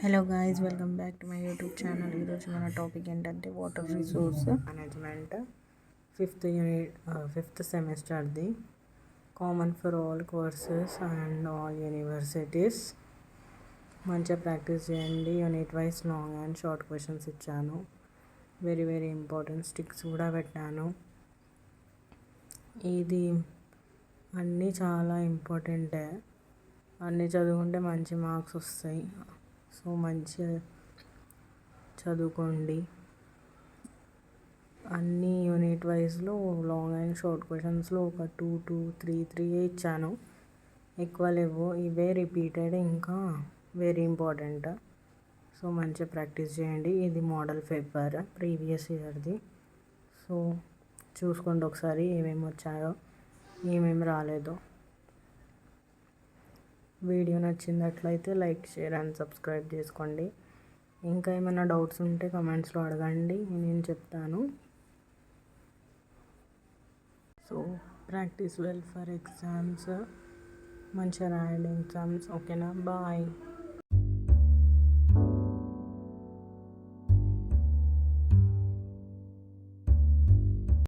Hello guys, welcome back to my YouTube channel. ఈరోజు మన topic ఏంటంటే వాటర్ రిసోర్స్ మేనేజ్మెంట్ ఫిఫ్త్ సెమిస్టర్ది common for all courses and all universities. మంచిగా practice చేయండి. Unit wise long and short questions ఇచ్చాను. Very very important sticks కూడా పెట్టాను. ఇది అన్నీ చాలా ఇంపార్టెంటే. అన్నీ చదువుకుంటే మంచి మార్క్స్ వస్తాయి. సో మంచిగా చదువుకోండి. అన్ని యూనిట్ వైజ్లో లాంగ్ అండ్ షార్ట్ క్వశ్చన్స్లో ఒక 2 2 3 ఇచ్చాను. ఎక్కువ లేవు. ఇవే రిపీటెడ్, ఇంకా వెరీ ఇంపార్టెంట్. సో మంచిగా ప్రాక్టీస్ చేయండి. ఇది మోడల్ పేపర్ ప్రీవియస్ ఇయర్ది. సో చూసుకోండి ఒకసారి ఏమేమి వచ్చాయో, ఏమేమి రాలేదో. వీడియో నచ్చినట్లయితే లైక్, షేర్ అండ్ సబ్స్క్రైబ్ చేసుకోండి. ఇంకా ఏమైనా డౌట్స్ ఉంటే కమెంట్స్లో అడగండి, నేను చెప్తాను. So practice well for exams. మంచిగా రాయండి ఎగ్జామ్స్. ఓకేనా? బాయ్.